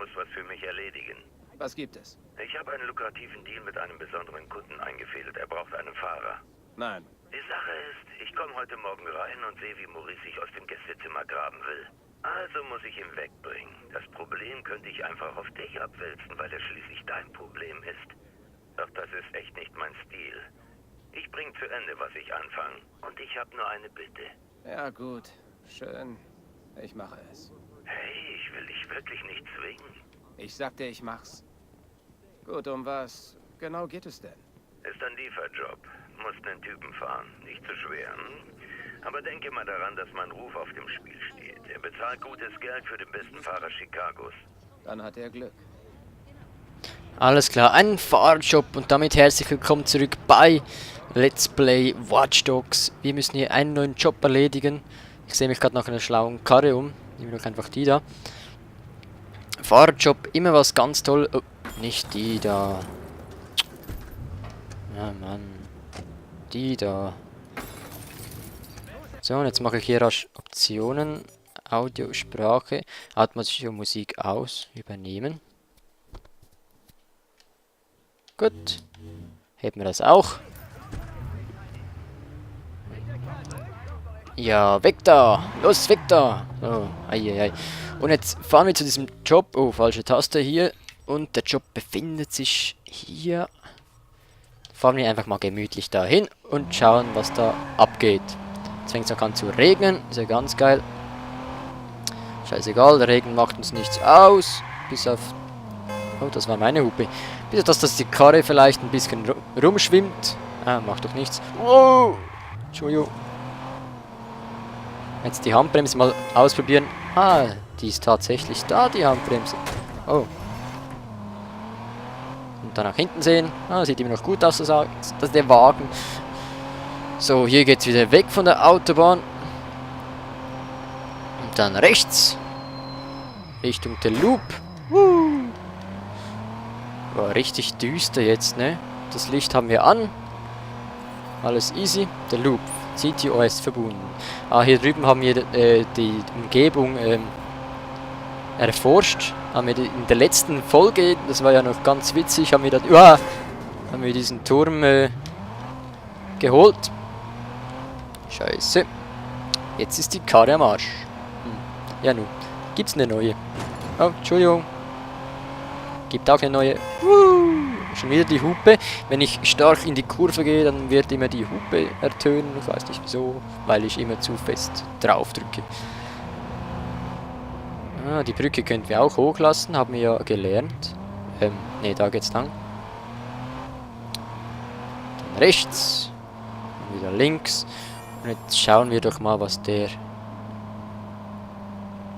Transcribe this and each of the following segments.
muss was für mich erledigen. Was gibt es? Ich habe einen lukrativen Deal mit einem besonderen Kunden eingefädelt. Er braucht einen Fahrer. Nein. Die Sache ist, ich komme heute Morgen rein und sehe, wie Maurice sich aus dem Gästezimmer graben will. Also muss ich ihn wegbringen. Das Problem könnte ich einfach auf dich abwälzen, weil er schließlich dein Problem ist. Doch das ist echt nicht mein Stil. Ich bringe zu Ende, was ich anfange. Und ich habe nur eine Bitte. Ja, gut. Schön. Ich mache es. Hey, ich will dich wirklich nicht zwingen. Ich sagte, ich mach's. Gut, um was genau geht es denn? Ist ein Lieferjob. Musst einen Typen fahren. Nicht zu schwer, Aber denke mal daran, dass mein Ruf auf dem Spiel steht. Er bezahlt gutes Geld für den besten Fahrer Chicagos. Dann hat er Glück. Alles klar, ein Fahrjob und damit herzlich willkommen zurück bei Let's Play Watch Dogs. Wir müssen hier einen neuen Job erledigen. Ich sehe mich gerade nach einer schlauen Karre um. Nehmen wir doch einfach die da. Fahrjob, immer was ganz toll. Oh, nicht die da. Ja, Mann. Die da. So, und jetzt mache ich hier rasch Optionen. Audio, Sprache, automatische Musik aus. Übernehmen. Gut. Hätten wir das auch. Ja, weg da! Los, weg da! Oh, ei. Und jetzt fahren wir zu diesem Job. Oh, falsche Taste hier. Und der Job befindet sich hier. Fahren wir einfach mal gemütlich dahin und schauen, was da abgeht. Jetzt fängt es auch an zu regnen. Ist ja ganz geil. Scheißegal, der Regen macht uns nichts aus. Bis auf... Oh, das war meine Hupe. Bis auf das, dass die Karre vielleicht ein bisschen rumschwimmt. Ah, macht doch nichts. Wow! Entschuldigung. Jetzt die Handbremse mal ausprobieren. Ah, die ist tatsächlich da, die Handbremse. Oh. Und dann nach hinten sehen. Ah, sieht immer noch gut aus, das ist der Wagen. So, hier geht's wieder weg von der Autobahn. Und dann rechts. Richtung der Loop. War richtig düster jetzt, ne? Das Licht haben wir an. Alles easy. Der Loop. CTOS verbunden. Ah, hier drüben haben wir die Umgebung erforscht. Haben wir in der letzten Folge, das war ja noch ganz witzig, haben wir diesen Turm geholt. Scheiße. Jetzt ist die Karre am Arsch. Ja nun. Gibt's eine neue? Oh, Entschuldigung. Gibt auch eine neue. Schon wieder die Hupe. Wenn ich stark in die Kurve gehe, dann wird immer die Hupe ertönen. Ich weiß nicht wieso, weil ich immer zu fest drauf drücke. Ah, die Brücke könnten wir auch hochlassen, haben wir ja gelernt. Ne, da geht's lang. Dann rechts. Und wieder links. Und jetzt schauen wir doch mal, was der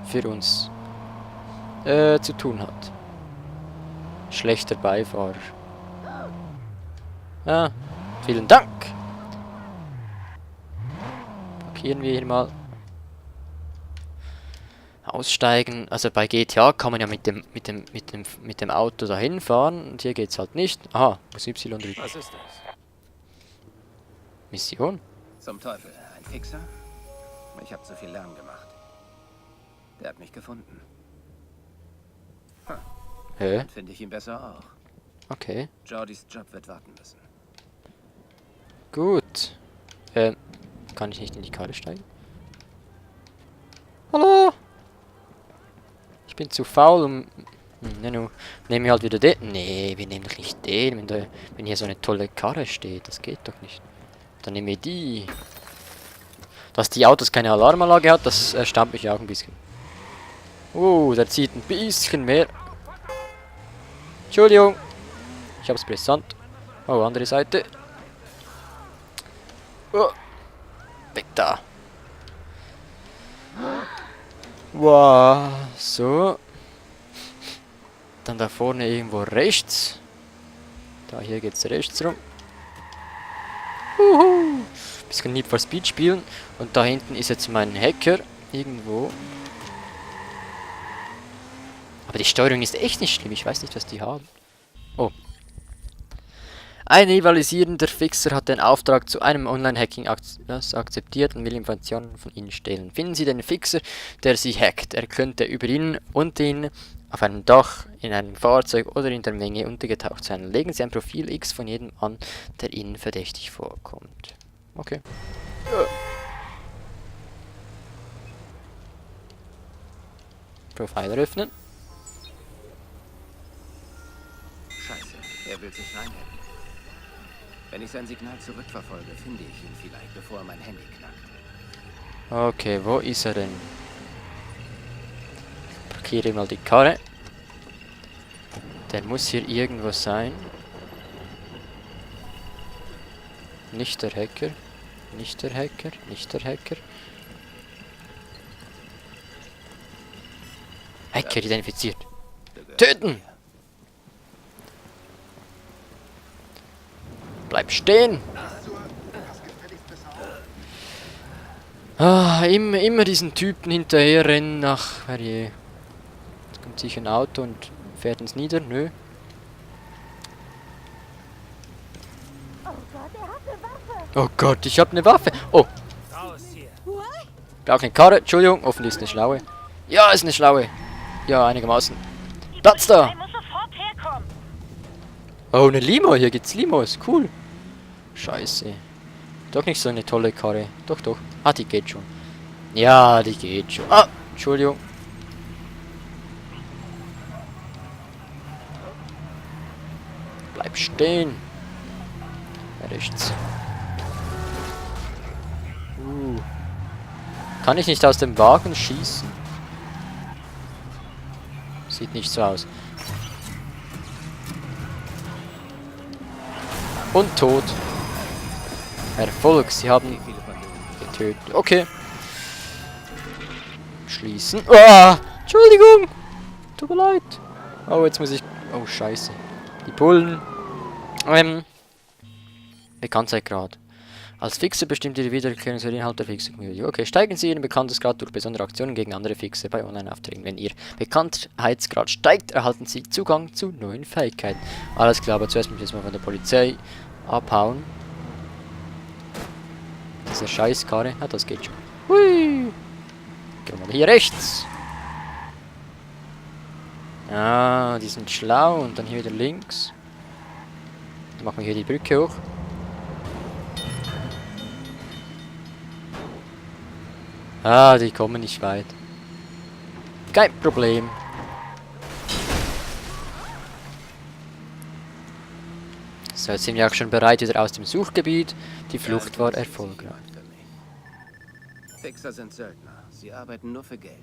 für uns zu tun hat. Schlechter Beifahrer. Ah, vielen Dank. Parkieren wir hier mal. Aussteigen. Also bei GTA kann man ja mit dem Auto dahin fahren und hier geht's halt nicht. Aha, muss Y drücken. Was ist das? Mission? Zum Teufel. Ein Fixer? Ich habe zu viel Lärm gemacht. Der hat mich gefunden. Hä? Dann finde ich ihn besser auch. Okay. Jordys Job wird warten müssen. Gut. Kann ich nicht in die Karre steigen? Hallo? Ich bin zu faul, um... Nehmen wir halt wieder den. Nee, wir nehmen doch nicht den, wenn hier so eine tolle Karre steht. Das geht doch nicht. Dann nehmen wir die. Dass die Autos keine Alarmanlage hat, das erstaunt mich auch ein bisschen. Der zieht ein bisschen mehr. Entschuldigung. Ich hab's brisant. Oh, andere Seite. Oh. Weg da. Wow. So. Dann da vorne irgendwo rechts. Da hier geht's rechts rum. Bisschen Need for Speed spielen. Und da hinten ist jetzt mein Hacker. Irgendwo. Aber die Steuerung ist echt nicht schlimm. Ich weiß nicht, was die haben. Oh. Ein rivalisierender Fixer hat den Auftrag zu einem Online-Hacking akzeptiert und will Informationen von Ihnen stehlen. Finden Sie den Fixer, der Sie hackt. Er könnte über ihn und den auf einem Dach, in einem Fahrzeug oder in der Menge untergetaucht sein. Legen Sie ein Profil X von jedem an, der Ihnen verdächtig vorkommt. Okay. Profil öffnen. Scheiße, er will sich reinhängen. Wenn ich sein Signal zurückverfolge, finde ich ihn vielleicht, bevor er mein Handy knackt. Okay, wo ist er denn? Ich parkiere mal die Karre. Der muss hier irgendwo sein. Nicht der Hacker. Nicht der Hacker. Nicht der Hacker. Hacker identifiziert. Töten! Bleib stehen! Ah, immer diesen Typen hinterher rennen. Ach, herrje. Jetzt kommt sicher ein Auto und fährt uns nieder. Nö. Oh Gott, ich hab eine Waffe. Oh. Brauche eine Karre. Entschuldigung, offensichtlich ist eine schlaue. Ja, ist eine schlaue. Ja, einigermaßen. Platz da! Oh, eine Limo. Hier gibt's Limos. Cool. Scheiße. Doch nicht so eine tolle Karre. Doch, doch. Ah, die geht schon. Ja, die geht schon. Ah, Entschuldigung. Bleib stehen. Rechts. Kann ich nicht aus dem Wagen schießen? Sieht nicht so aus. Und tot. Erfolg, sie haben getötet. Okay. Schließen. Ah, Entschuldigung. Tut mir leid. Oh, jetzt muss ich... Oh, scheiße. Die Bullen. Bekanntheitsgrad. Als Fixer bestimmt ihr die Wiedererkennung für den Inhalt der Fixer-Community. Okay, steigen Sie Ihren Bekanntheitsgrad durch besondere Aktionen gegen andere Fixer bei Online-Aufträgen. Wenn Ihr Bekanntheitsgrad steigt, erhalten Sie Zugang zu neuen Fähigkeiten. Alles klar, aber zuerst muss ich jetzt mal von der Polizei abhauen. Diese Scheißkarre. Ja, das geht schon. Hui! Gehen wir mal hier rechts. Ah, die sind schlau. Und dann hier wieder links. Dann machen wir hier die Brücke hoch. Ah, die kommen nicht weit. Kein Problem. So, jetzt sind wir auch schon bereit wieder aus dem Suchgebiet. Die Flucht war erfolgreich. Fixer sind Söldner. Sie arbeiten nur für Geld.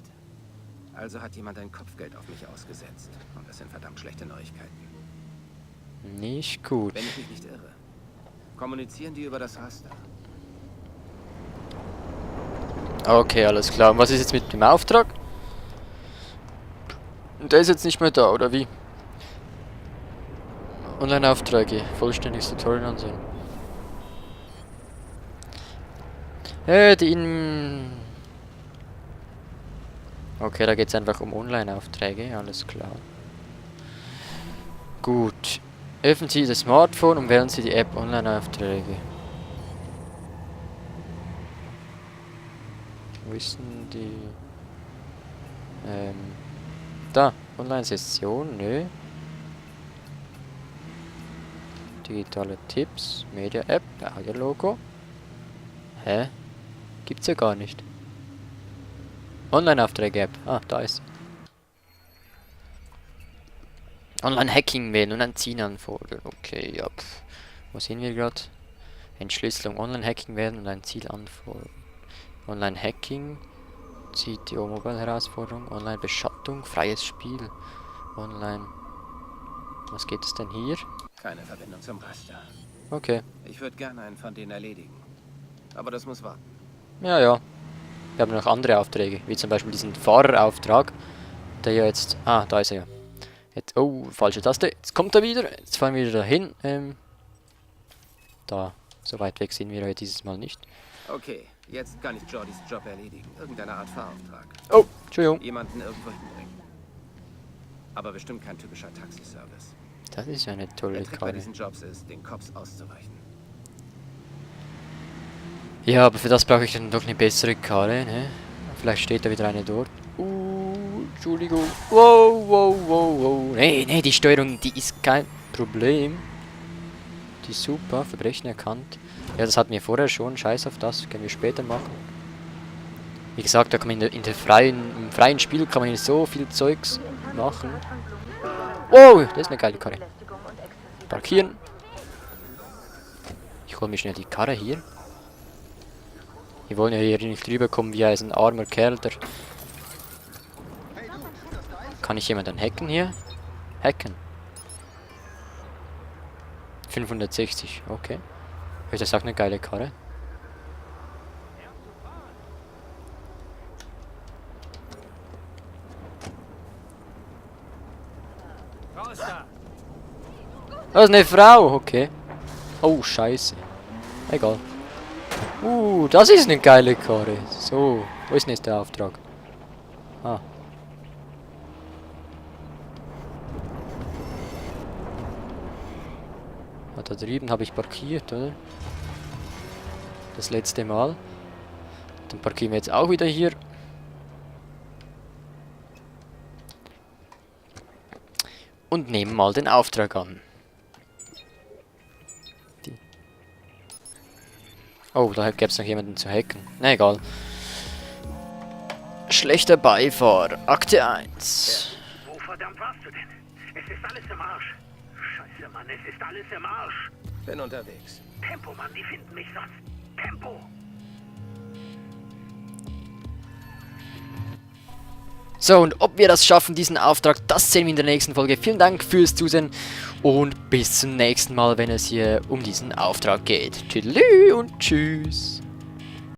Also hat jemand ein Kopfgeld auf mich ausgesetzt. Und das sind verdammt schlechte Neuigkeiten. Nicht gut. Wenn ich mich nicht irre, kommunizieren die über das Raster. Okay, alles klar. Und was ist jetzt mit dem Auftrag? Der ist jetzt nicht mehr da, oder wie? Online-Aufträge. Vollständiges Tutorial ansehen. Okay, da geht es einfach um Online-Aufträge. Alles klar. Gut. Öffnen Sie das Smartphone und wählen Sie die App Online-Aufträge. Wo ist denn die... da. Online-Session, nö. Digitale Tipps, Media-App, Audio-Logo. Hä? Gibt's ja gar nicht. Online-Aufträge-App. Ah, da ist. Online-Hacking wählen und ein Ziel anfordern. Okay, ja. Wo sind wir gerade? Entschlüsselung. Online-Hacking wählen und ein Ziel anfordern. Online-Hacking. CTO-Mobile-Herausforderung. Online-Beschattung. Freies Spiel. Online. Was geht es denn hier? Keine Verbindung zum Raster. Okay. Ich würde gerne einen von denen erledigen. Aber das muss warten. Ja, ja. Wir haben noch andere Aufträge. Wie zum Beispiel diesen Fahrerauftrag. Der ja jetzt... Ah, da ist er ja. Jetzt, oh, falsche Taste. Jetzt kommt er wieder. Jetzt fahren wir wieder dahin. Da. So weit weg sind wir heute dieses Mal nicht. Okay, jetzt kann ich Jordys Job erledigen. Irgendeine Art Fahrauftrag. Oh, Entschuldigung. Jemanden irgendwo hinbringen. Aber bestimmt kein typischer Taxiservice. Das ist ja eine tolle Der Trick bei Karre. diesen Jobs ist, den Cops auszuweichen. Ja, aber für das brauche ich dann doch eine bessere Karre, ne? Vielleicht steht da wieder eine dort. Entschuldigung. Wow, wow, wow, wow. Nee, nee, die Steuerung, die ist kein Problem. Die ist super. Verbrechen erkannt. Ja, das hatten wir vorher schon. Scheiß auf das. Können wir später machen. Wie gesagt, da kann man im freien Spiel kann man hier so viel Zeugs machen. Wow, das ist eine geile Karre. Parkieren. Ich hole mir schnell die Karre hier. Wir wollen ja hier nicht rüberkommen wie ein armer Kerl, der... Kann ich jemanden hacken hier? Hacken. 560, okay. Das ist auch eine geile Karre. Das ist eine Frau, okay. Oh, scheiße. Egal. Das ist eine geile Karre. So, wo ist denn jetzt der Auftrag? Ah. Da drüben habe ich parkiert, oder? Das letzte Mal. Dann parkieren wir jetzt auch wieder hier. Und nehmen mal den Auftrag an. Oh, da gäbe es noch jemanden zu hacken. Na egal. Schlechter Beifahrer. Akte 1. Wo verdammt warst du denn? Es ist alles im Arsch. Scheiße, Mann, es ist alles im Arsch. Bin unterwegs. Tempo, Mann, die finden mich sonst. Tempo! So, und ob wir das schaffen, diesen Auftrag, das sehen wir in der nächsten Folge. Vielen Dank fürs Zusehen und bis zum nächsten Mal, wenn es hier um diesen Auftrag geht. Tschüss und tschüss.